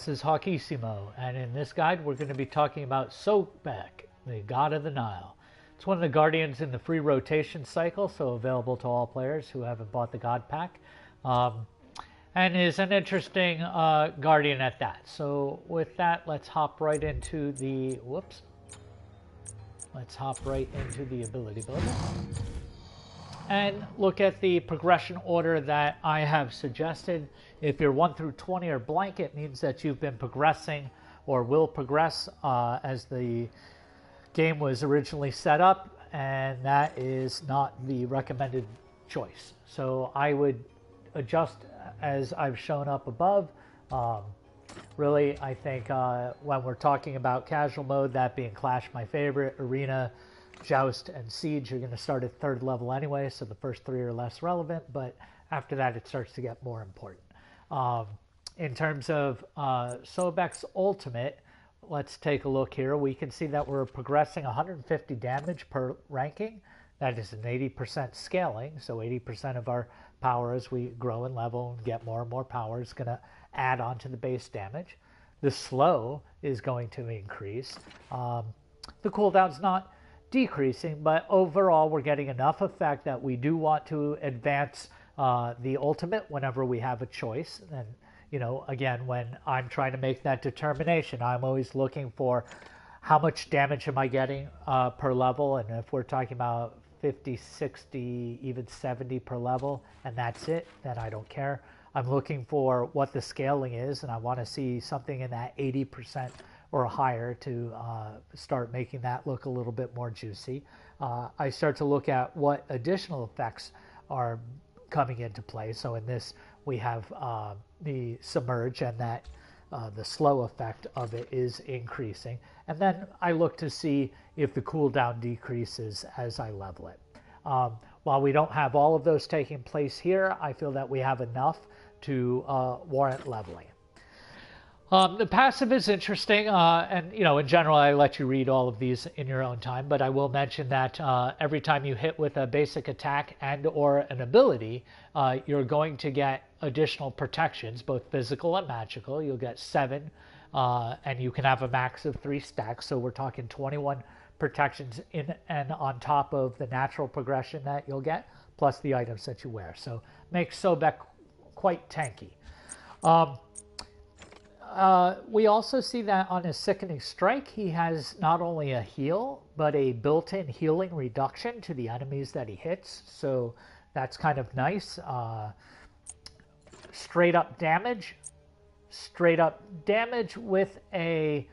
this is Hawkissimo, and in this guide we're going to be talking about Sobek, the God of the Nile. It's one of the guardians in the free rotation cycle, so available to all players who haven't bought the God Pack, and is an interesting guardian at that. So with that, let's hop right into the, let's hop right into the ability builder and look at the progression order that I have suggested. If you're 1 through 20 or blank, it means that you've been progressing or will progress as the game was originally set up, and that is not the recommended choice. So I would adjust as I've shown up above. Really, I think when we're talking about casual mode, that being Clash my favorite, Arena, Joust, and Siege, you're going to start at 3rd level anyway, so the first 3 are less relevant, but after that it starts to get more important. In terms of Sobek's ultimate, let's take a look here. We can see that we're progressing 150 damage per ranking. That is an 80% scaling, so 80% of our power as we grow and level and get more and more power is going to add on to the base damage. The slow is going to increase. The cooldown's not decreasing, but overall we're getting enough effect that we do want to advance the ultimate whenever we have a choice. And you know, again, when I'm trying to make that determination, I'm always looking for how much damage am I getting per level, and if we're talking about 50, 60, even 70 per level, and that's it, then I don't care. I'm looking for what the scaling is, and I want to see something in that 80% or higher to start making that look a little bit more juicy. I start to look at what additional effects are coming into play. So in this, we have the submerge, and that the slow effect of it is increasing. And then I look to see if the cooldown decreases as I level it. While we don't have all of those taking place here, I feel that we have enough to warrant leveling. The passive is interesting, and you know, in general, I let you read all of these in your own time, but I will mention that every time you hit with a basic attack and or an ability, you're going to get additional protections, both physical and magical. You'll get 7, and you can have a max of 3 stacks, so we're talking 21 protections in and on top of the natural progression that you'll get, plus the items that you wear. So makes Sobek quite tanky. We also see that on his Sickening Strike, he has not only a heal, but a built-in healing reduction to the enemies that he hits. So that's kind of nice. Straight up damage with a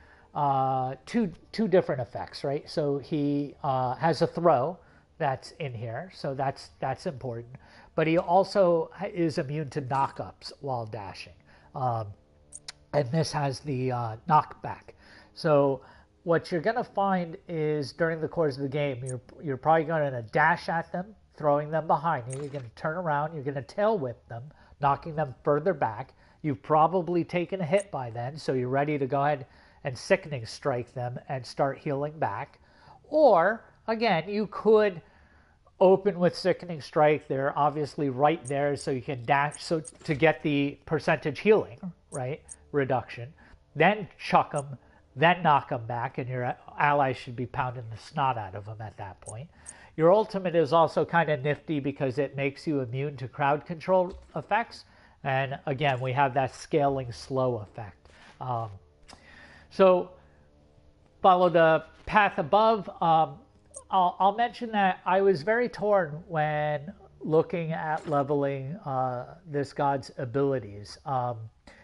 two different effects, right? So he has a throw that's in here, so that's important. But he also is immune to knockups while dashing. And this has the knockback. So what you're going to find is during the course of the game, you're probably going to dash at them, throwing them behind you. You're going to turn around. You're going to tail whip them, knocking them further back. You've probably taken a hit by then, so you're ready to go ahead and Sickening Strike them and start healing back. Or, again, you could open with Sickening Strike. They're obviously right there, so you can dash so to get the percentage healing, right? Reduction, then chuck them, then knock them back, and your ally should be pounding the snot out of them at that point. Your ultimate is also kind of nifty because it makes you immune to crowd control effects, and again, we have that scaling slow effect. So follow the path above. I'll mention that I was very torn when looking at leveling this god's abilities.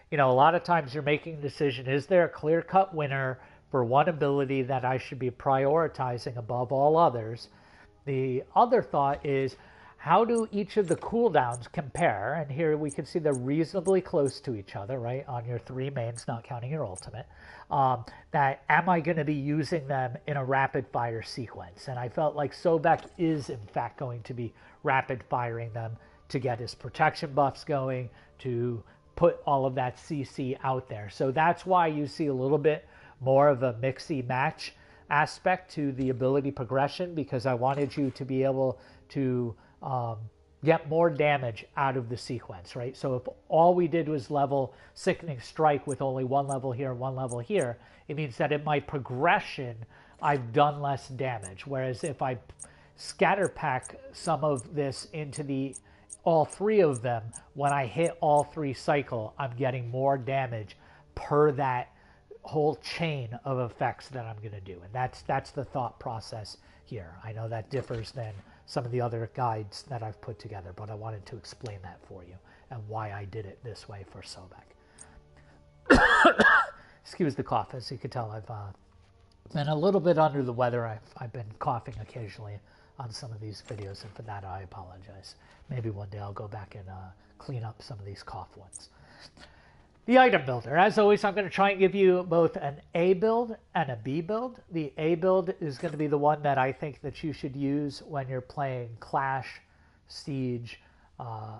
You know, a lot of times you're making a decision, is there a clear-cut winner for one ability that I should be prioritizing above all others? The other thought is, how do each of the cooldowns compare? And here we can see they're reasonably close to each other, right, on your 3 mains, not counting your ultimate. That am I going to be using them in a rapid-fire sequence? And I felt like Sobek is, in fact, going to be rapid-firing them to get his protection buffs going, to put all of that CC out there. So that's why you see a little bit more of a mixy match aspect to the ability progression, because I wanted you to be able to get more damage out of the sequence, right? So if all we did was level Sickening Strike with only one level here and one level here, it means that in my progression, I've done less damage. Whereas if I scatter pack some of this into all three of them, when I hit all three cycle, I'm getting more damage per that whole chain of effects that I'm going to do. And that's the thought process here. I know that differs than some of the other guides that I've put together, but I wanted to explain that for you and why I did it this way for Sobek. Excuse the cough. As you can tell, I've been a little bit under the weather. I've been coughing occasionally on some of these videos, and for that I apologize. Maybe one day I'll go back and clean up some of these cough ones. The item builder. As always, I'm going to try and give you both an A build and a B build. The A build is going to be the one that I think that you should use when you're playing Clash, Siege,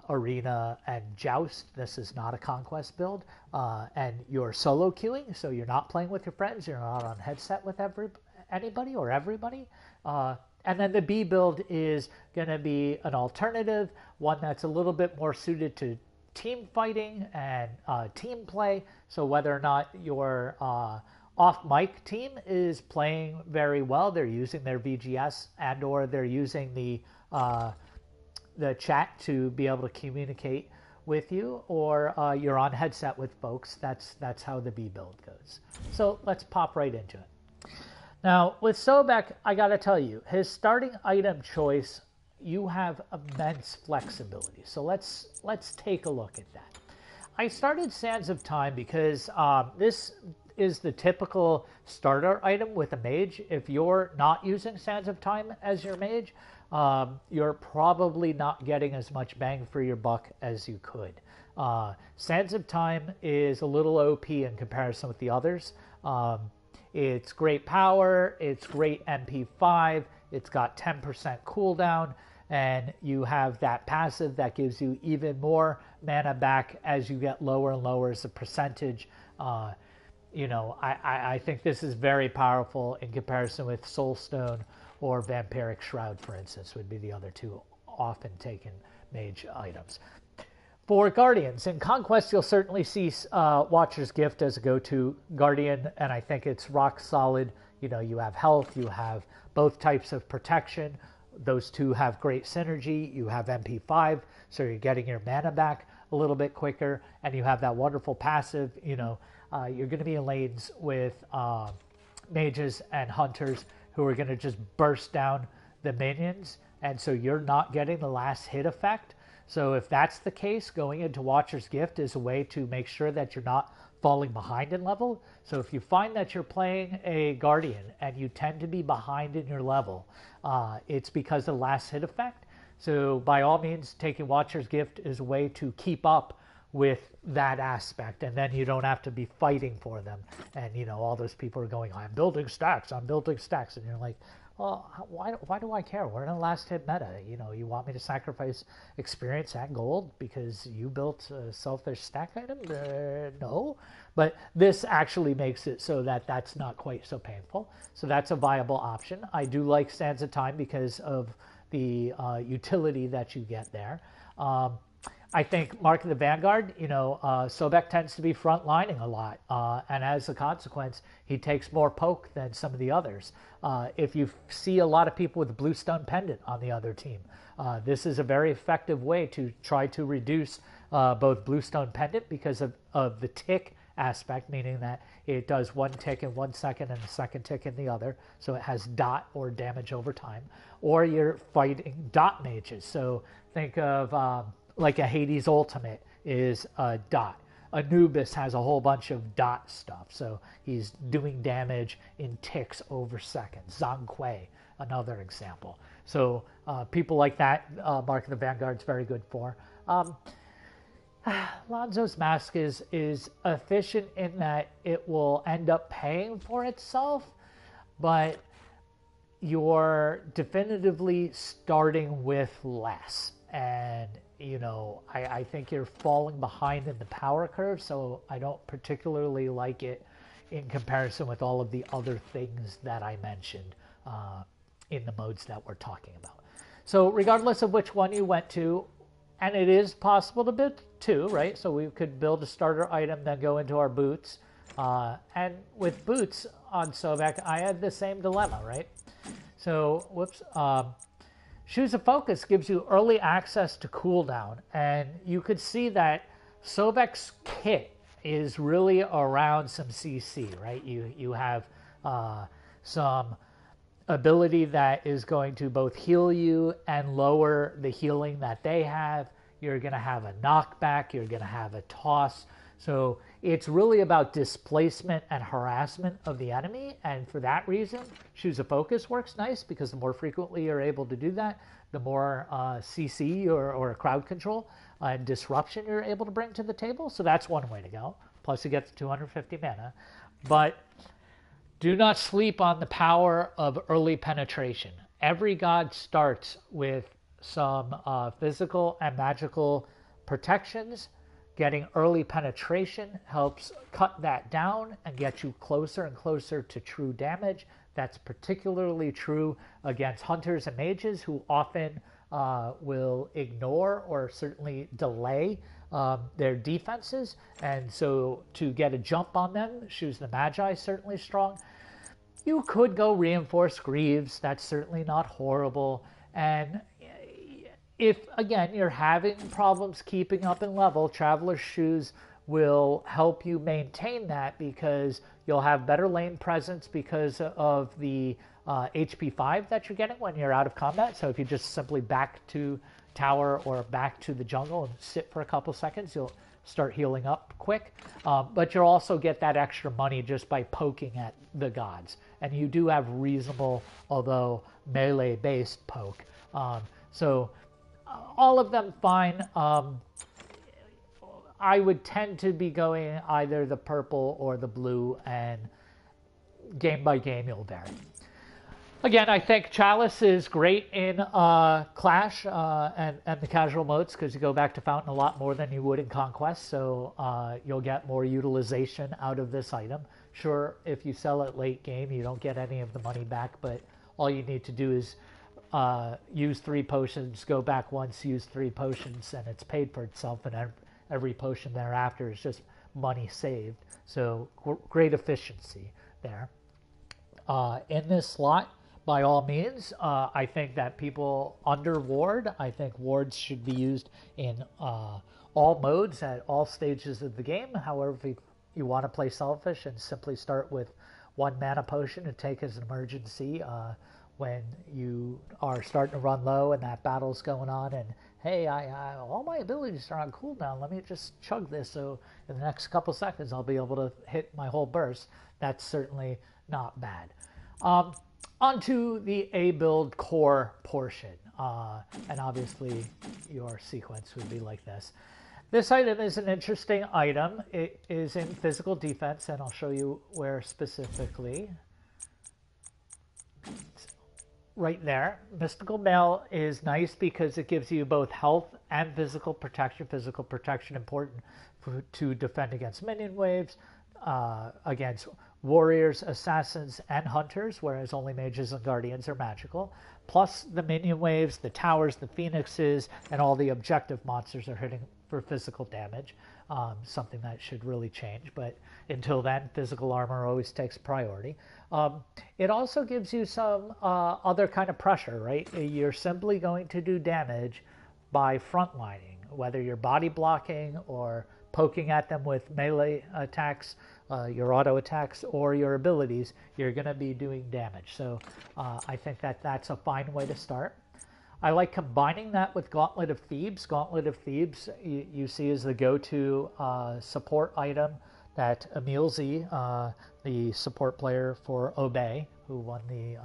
Arena, and Joust. This is not a conquest build. And you're solo queuing, so you're not playing with your friends. You're not on headset with anybody or everybody. And then the B build is going to be an alternative, one that's a little bit more suited to team fighting and team play. So whether or not your off-mic team is playing very well, they're using their VGS and or they're using the chat to be able to communicate with you, or you're on headset with folks. That's how the B build goes. So let's pop right into it. Now with Sobek, I got to tell you, his starting item choice, you have immense flexibility. So let's take a look at that. I started Sands of Time because this is the typical starter item with a mage. If you're not using Sands of Time as your mage, you're probably not getting as much bang for your buck as you could. Sands of Time is a little OP in comparison with the others. It's great power, it's great MP5, it's got 10% cooldown, and you have that passive that gives you even more mana back as you get lower and lower as a percentage. I think this is very powerful in comparison with Soulstone or Vampiric Shroud, for instance, would be the other two often taken mage items. For Guardians, in Conquest, you'll certainly see Watcher's Gift as a go-to Guardian, and I think it's rock solid. You have health, you have both types of protection. Those two have great synergy. You have MP5, so you're getting your mana back a little bit quicker, and you have that wonderful passive. You're going to be in lanes with mages and hunters who are going to just burst down the minions, and so you're not getting the last hit effect. So if that's the case, going into Watcher's Gift is a way to make sure that you're not falling behind in level. So if you find that you're playing a Guardian and you tend to be behind in your level, it's because of the last hit effect. So by all means, taking Watcher's Gift is a way to keep up with that aspect, and then you don't have to be fighting for them. And all those people are going, I'm building stacks, and you're like, well, why do I care? We're in a last hit meta. You want me to sacrifice experience and gold because you built a selfish stack item? No. But this actually makes it so that that's not quite so painful. So that's a viable option. I do like Sands of Time because of the utility that you get there. I think Mark of the Vanguard, Sobek tends to be front-lining a lot. And as a consequence, he takes more poke than some of the others. If you see a lot of people with Bluestone Pendant on the other team, this is a very effective way to try to reduce both Bluestone Pendant because of the tick aspect, meaning that it does one tick in 1 second and the second tick in the other. So it has dot or damage over time. Or you're fighting dot mages. So think of like a Hades Ultimate is a dot. Anubis has a whole bunch of dot stuff, so he's doing damage in ticks over seconds. Zhang another example. So people like that, Mark of the Vanguard's very good for. Lonzo's Mask is efficient in that it will end up paying for itself, but you're definitively starting with less. And I think you're falling behind in the power curve, so I don't particularly like it in comparison with all of the other things that I mentioned in the modes that we're talking about. So regardless of which one you went to, And it is possible to build two, right? So we could build a starter item, then go into our boots. And with boots on Sobek, I had the same dilemma, right? So, whoops. Shoes of Focus gives you early access to cooldown. And you could see that Sobek's kit is really around some CC, right? You have some ability that is going to both heal you and lower the healing that they have. You're going to have a knockback. You're going to have a toss. So it's really about displacement and harassment of the enemy. And for that reason, Shoes of Focus works nice because the more frequently you're able to do that, the more CC or crowd control and disruption you're able to bring to the table. So that's one way to go. Plus you get the 250 mana. But do not sleep on the power of early penetration. Every god starts with some physical and magical protections. Getting early penetration helps cut that down and get you closer and closer to true damage. That's particularly true against hunters and mages who often will ignore or certainly delay their defenses. And so to get a jump on them, Shoes the Magi certainly strong. You could go Reinforced Greaves. That's certainly not horrible. And if, again, you're having problems keeping up in level, Traveler's Shoes will help you maintain that because you'll have better lane presence because of the HP 5 that you're getting when you're out of combat. So if you just simply back to tower or back to the jungle and sit for a couple seconds, you'll start healing up quick. But you'll also get that extra money just by poking at the gods. And you do have reasonable, although melee-based poke. So all of them fine. I would tend to be going either the purple or the blue, and game by game you'll vary. Again, I think Chalice is great in Clash and the casual modes because you go back to Fountain a lot more than you would in Conquest, so you'll get more utilization out of this item. Sure, if you sell it late game, you don't get any of the money back, but all you need to do is use 3 potions, go back once, use 3 potions, and it's paid for itself, and every potion thereafter is just money saved. So great efficiency there. In this slot, by all means, I think that people under-ward. I think wards should be used in all modes at all stages of the game. However, if you want to play selfish and simply start with 1 mana potion to take as an emergency when you are starting to run low and that battle's going on, and hey, all my abilities are on cooldown, let me just chug this so in the next couple seconds I'll be able to hit my whole burst. That's certainly not bad. Onto the A build core portion, and obviously your sequence would be like this. This item is an interesting item. It is in physical defense, and I'll show you where specifically. Right there. Mystical Mail is nice because it gives you both health and physical protection. Physical protection important to defend against minion waves, against warriors, assassins, and hunters, whereas only mages and guardians are magical. Plus the minion waves, the towers, the phoenixes, and all the objective monsters are hitting for physical damage. Something that should really change, but until then, physical armor always takes priority. It also gives you some other kind of pressure, right? You're simply going to do damage by frontlining, whether you're body blocking or poking at them with melee attacks, your auto attacks, or your abilities, you're going to be doing damage. So I think that that's a fine way to start. I like combining that with Gauntlet of Thebes. Gauntlet of Thebes you see is the go-to support item that Emil Z, the support player for Obey, who won the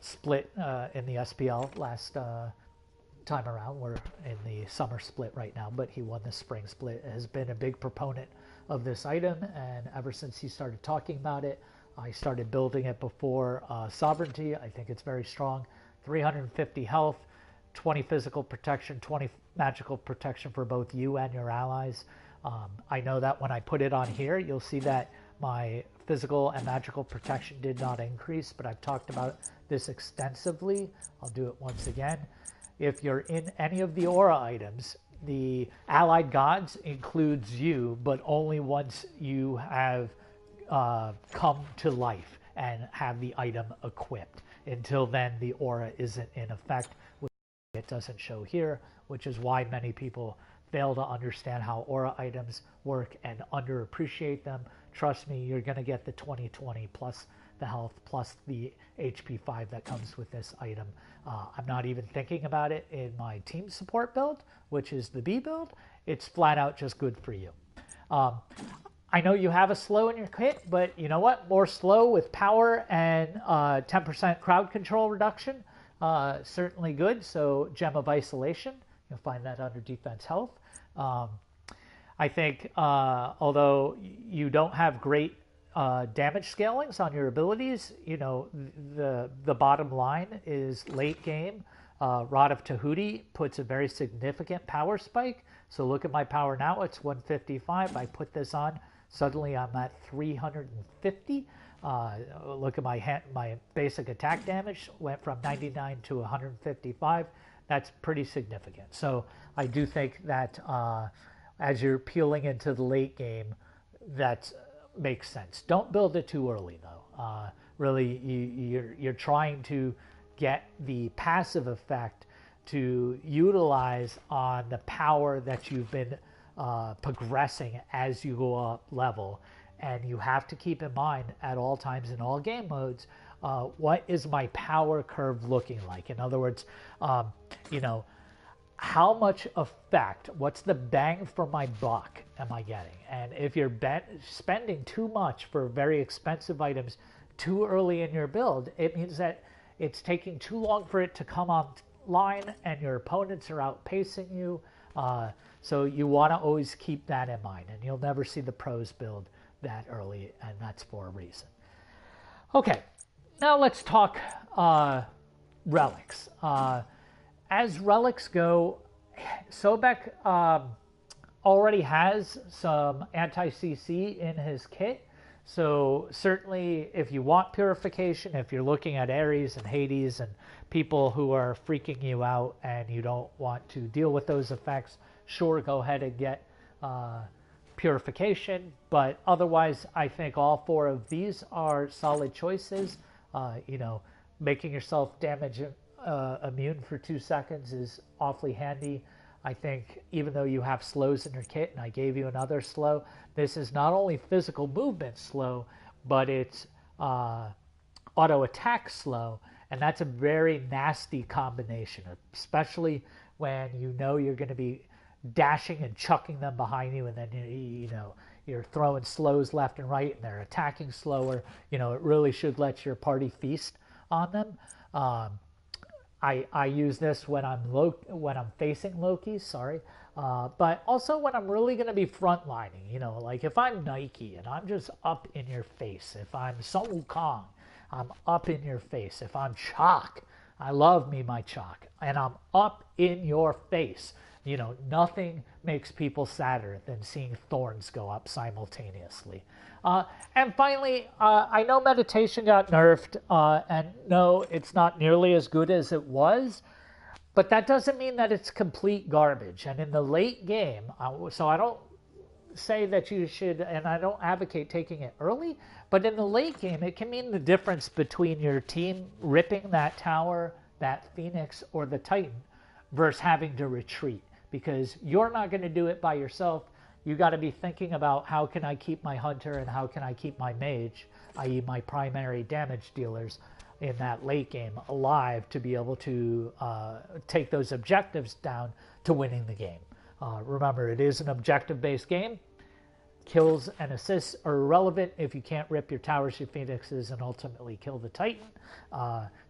split in the SPL last time around. We're in the summer split right now, but he won the spring split, has been a big proponent of this item, and ever since he started talking about it, I started building it before Sovereignty. I think it's very strong. 350 health, 20 physical protection, 20 magical protection for both you and your allies. I know that when I put it on here, you'll see that my physical and magical protection did not increase, but I've talked about this extensively. I'll do it once again. if you're in any of the aura items, the allied gods includes you, but only once you have come to life and have the item equipped. Until then, the aura isn't in effect. It doesn't show here, which is why many people fail to understand how aura items work and underappreciate them. Trust me, you're going to get the 20/20 plus the health plus the HP 5 that comes with this item. I'm not even thinking about it in my team support build, which is the B build. It's flat out just good for you. I know you have a slow in your kit, but you know what? More slow with power and 10% crowd control reduction. Certainly good. So Gem of Isolation, you'll find that under defense health. I think although you don't have great damage scalings on your abilities, you know, the bottom line is late game. Rod of Tahuti puts a very significant power spike. So look at my power now, it's 155. I put this on, suddenly I'm at 350. Look at my basic attack damage went from 99 to 155. That's pretty significant. So I do think that as you're peeling into the late game, that makes sense. Don't build it too early though. Really, you're trying to get the passive effect to utilize on the power that you've been progressing as you go up level. And you have to keep in mind at all times in all game modes, what is my power curve looking like? In other words, you know, how much effect, what's the bang for my buck am I getting? And if you're spending too much for very expensive items too early in your build, it means that it's taking too long for it to come online and your opponents are outpacing you. So you want to always keep that in mind, and you'll never see the pros build that early, and that's for a reason. Okay, now let's talk relics. As relics go, Sobek already has some anti-CC in his kit. So certainly if you want purification, if you're looking at Ares and Hades and people who are freaking you out and you don't want to deal with those effects, sure, go ahead and get purification. But otherwise, I think all four of these are solid choices. You know, making yourself damage immune for 2 seconds is awfully handy. I think even though you have slows in your kit, and I gave you another slow, this is not only physical movement slow, but it's auto attack slow, and that's a very nasty combination, especially when you know you're going to be dashing and chucking them behind you, and then you know you're throwing slows left and right, and they're attacking slower. You know, it really should let your party feast on them. I use this when I'm facing Loki, but also when I'm really going to be frontlining. You know, like if I'm Nike and I'm just up in your face. If I'm Sun Wukong, I'm up in your face. If I'm Chalk, I love me my Chalk, and I'm up in your face. You know, nothing makes people sadder than seeing thorns go up simultaneously. And finally, I know meditation got nerfed, and no, it's not nearly as good as it was, but that doesn't mean that it's complete garbage. And in the late game, so I don't say that you should, and I don't advocate taking it early, but in the late game, it can mean the difference between your team ripping that tower, that Phoenix, or the Titan, versus having to retreat, because you're not going to do it by yourself. You got to be thinking about how can I keep my hunter and how can I keep my mage, i.e. my primary damage dealers in that late game, alive to be able to take those objectives down to winning the game. Remember, it is an objective-based game. Kills and assists are irrelevant if you can't rip your towers, your phoenixes, and ultimately kill the Titan.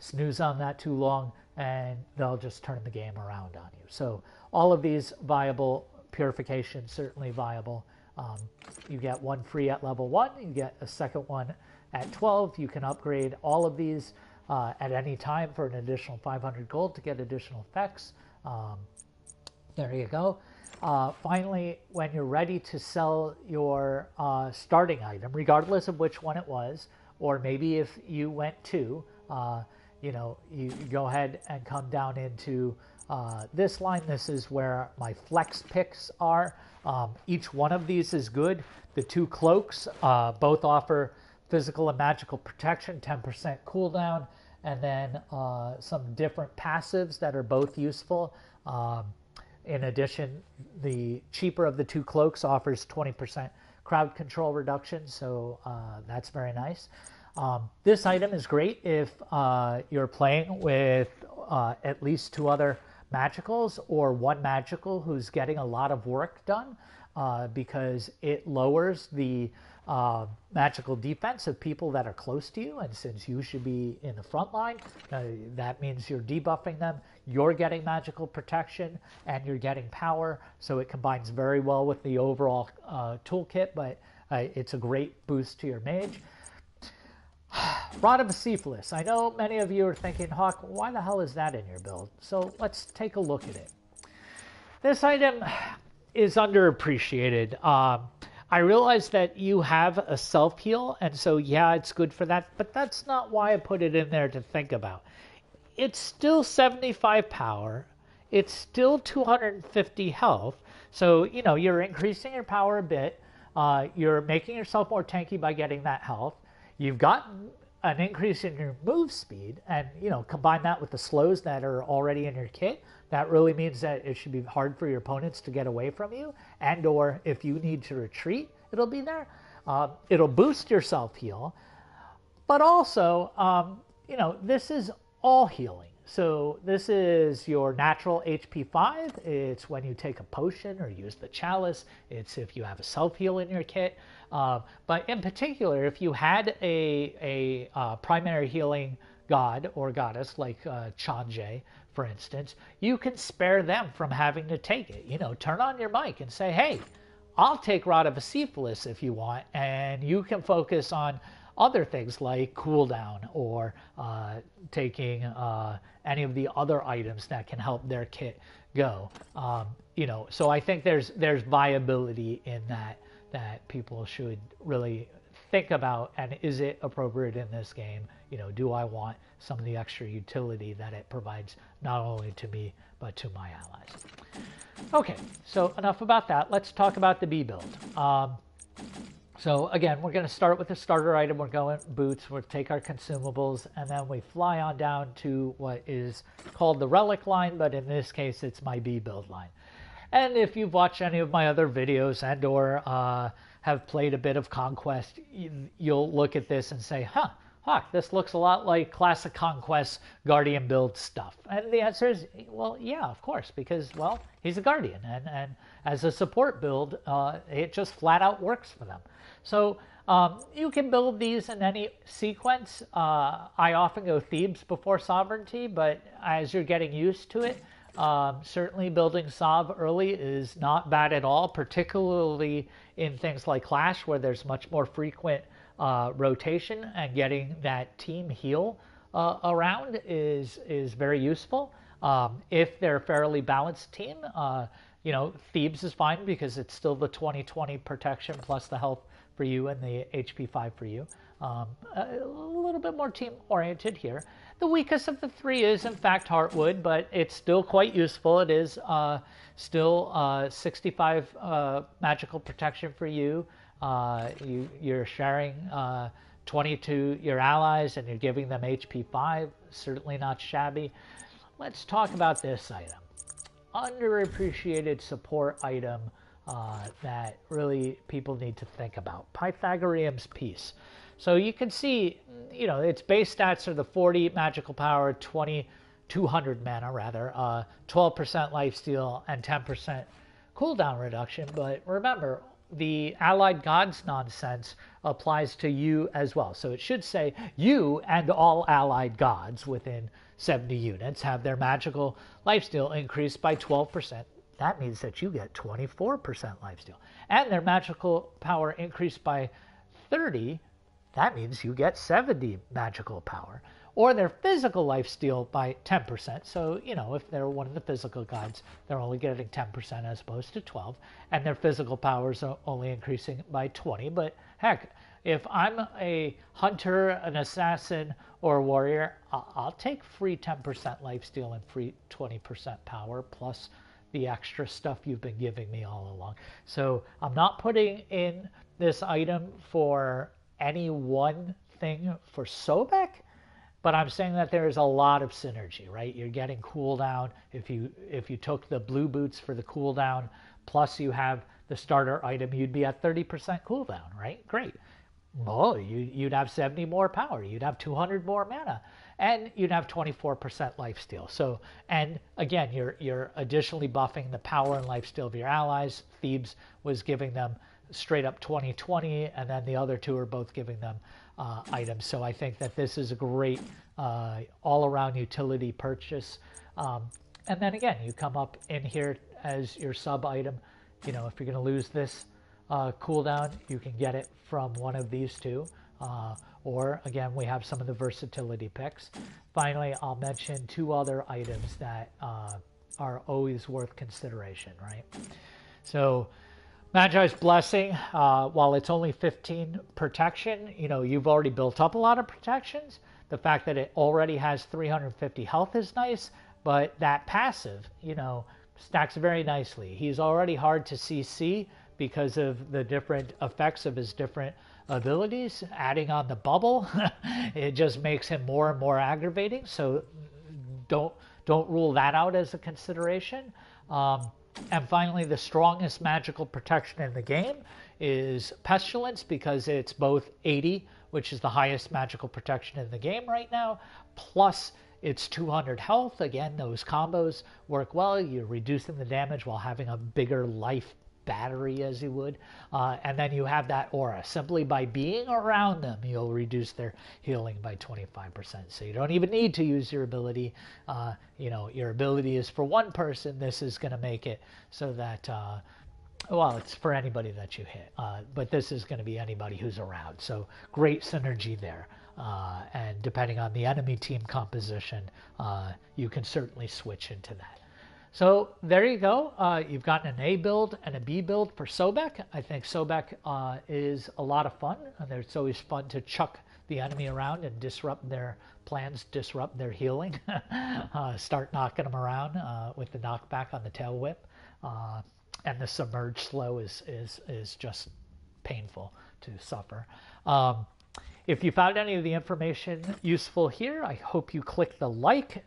Snooze on that too long, and they'll just turn the game around on you. So all of these viable. Purification, certainly viable. You get one free at level 1. You get a second one at 12. You can upgrade all of these at any time for an additional 500 gold to get additional effects. There you go. Finally, when you're ready to sell your starting item, regardless of which one it was, or maybe if you went to, you know, you go ahead and come down into this line, this is where my flex picks are. Each one of these is good. The two cloaks both offer physical and magical protection, 10% cooldown, and then some different passives that are both useful. In addition, the cheaper of the two cloaks offers 20% crowd control reduction, so that's very nice. This item is great if you're playing with at least two other magicals or one magical who's getting a lot of work done, because it lowers the magical defense of people that are close to you, and since you should be in the front line, that means you're debuffing them, you're getting magical protection, and you're getting power, so it combines very well with the overall toolkit, but it's a great boost to your mage. Rod of Acephalus. I know many of you are thinking, Hawk, why the hell is that in your build? So let's take a look at it. This item is underappreciated. I realize that you have a self-heal, and so yeah, it's good for that, but that's not why I put it in there to think about. It's still 75 power, it's still 250 health, so you're increasing your power a bit, you're making yourself more tanky by getting that health, you've gotten an increase in your move speed, and combine that with the slows that are already in your kit. That really means that it should be hard for your opponents to get away from you, and or if you need to retreat, it'll be there. It'll boost your self-heal, but also, this is all healing. So this is your natural HP 5. It's when you take a potion or use the chalice. It's if you have a self-heal in your kit. But in particular, if you had a primary healing god or goddess like Chanje, for instance, you can spare them from having to take it. Turn on your mic and say, hey, I'll take Rod of Acephalus if you want, and you can focus on other things like cooldown or taking any of the other items that can help their kit go. So I think there's viability in that people should really think about, and is it appropriate in this game? Do I want some of the extra utility that it provides not only to me but to my allies? Okay, so enough about that. Let's talk about the B build. So again, we're going to start with the starter item. We're going boots, we'll take our consumables, and then we fly on down to what is called the Relic line, but in this case it's my B build line. And if you've watched any of my other videos and or have played a bit of Conquest, you'll look at this and say, huh, Hawk, this looks a lot like classic Conquest Guardian build stuff. And the answer is, well, yeah, of course, because, well, he's a Guardian, and as a support build, it just flat out works for them. So you can build these in any sequence. I often go Thebes before Sovereignty, but as you're getting used to it, certainly building Sov early is not bad at all, particularly in things like Clash, where there's much more frequent rotation, and getting that team heal around is very useful. If they're a fairly balanced team, Thebes is fine because it's still the 20/20 protection plus the health for you and the HP 5 for you. A little bit more team oriented here. The weakest of the three is in fact Heartwood, but it's still quite useful. It is still 65 magical protection for you. You're sharing 20 to your allies, and you're giving them HP 5. Certainly not shabby. Let's talk about this item. Underappreciated support item that really people need to think about. Pythagorean's Peace. So you can see, its base stats are the 40 magical power, 200 mana rather, 12% lifesteal, and 10% cooldown reduction. But remember, the allied gods nonsense applies to you as well. So it should say you and all allied gods within 70 units have their magical lifesteal increased by 12%. That means that you get 24% lifesteal. And their magical power increased by 30. That means you get 70 magical power. Or their physical lifesteal by 10%. So, if they're one of the physical gods, they're only getting 10% as opposed to 12. And their physical powers are only increasing by 20. But heck, if I'm a hunter, an assassin, or a warrior, I'll take free 10% lifesteal and free 20% power plus the extra stuff you've been giving me all along. So I'm not putting in this item for any one thing for Sobek, but I'm saying that there is a lot of synergy, right? You're getting cooldown. If you took the blue boots for the cooldown, plus you have the starter item, you'd be at 30% cooldown, right? Great. Oh, you'd have 70 more power. You'd have 200 more mana, and you'd have 24% lifesteal. So, and again, you're additionally buffing the power and lifesteal of your allies. Thebes was giving them straight up 20/20, and then the other two are both giving them items. So I think that this is a great all-around utility purchase. And then again, you come up in here as your sub item. You know, if you're going to lose this cooldown, you can get it from one of these two. Or again, we have some of the versatility picks. Finally, I'll mention two other items that are always worth consideration, right? So Magi's Blessing, while it's only 15 protection, you know, you've already built up a lot of protections. The fact that it already has 350 health is nice, but that passive, you know, stacks very nicely. He's already hard to CC because of the different effects of his different abilities. Adding on the bubble, it just makes him more and more aggravating. So don't rule that out as a consideration. And finally, the strongest magical protection in the game is Pestilence, because it's both 80, which is the highest magical protection in the game right now, plus it's 200 health. Again, those combos work well. You're reducing the damage while having a bigger life battery, as you would. And then you have that aura. Simply by being around them, you'll reduce their healing by 25%. So you don't even need to use your ability. You know, your ability is for one person. This is going to make it so that, well, it's for anybody that you hit. But this is going to be anybody who's around. So great synergy there. And depending on the enemy team composition, you can certainly switch into that. So there you go. You've gotten an A build and a B build for Sobek. I think Sobek is a lot of fun. And it's always fun to chuck the enemy around and disrupt their plans, disrupt their healing. Start knocking them around with the knockback on the tail whip. And the submerge slow is just painful to suffer. If you found any of the information useful here, I hope you click the like,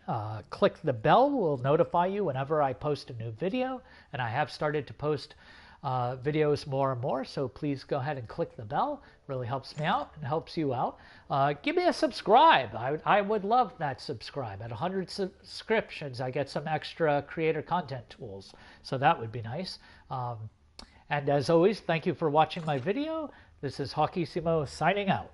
click the bell. Will notify you whenever I post a new video. And I have started to post videos more and more, so please go ahead and click the bell. It really helps me out and helps you out. Give me a subscribe. I would love that subscribe. At 100 subscriptions, I get some extra creator content tools, so that would be nice. And as always, thank you for watching my video. This is Hawkissimo signing out.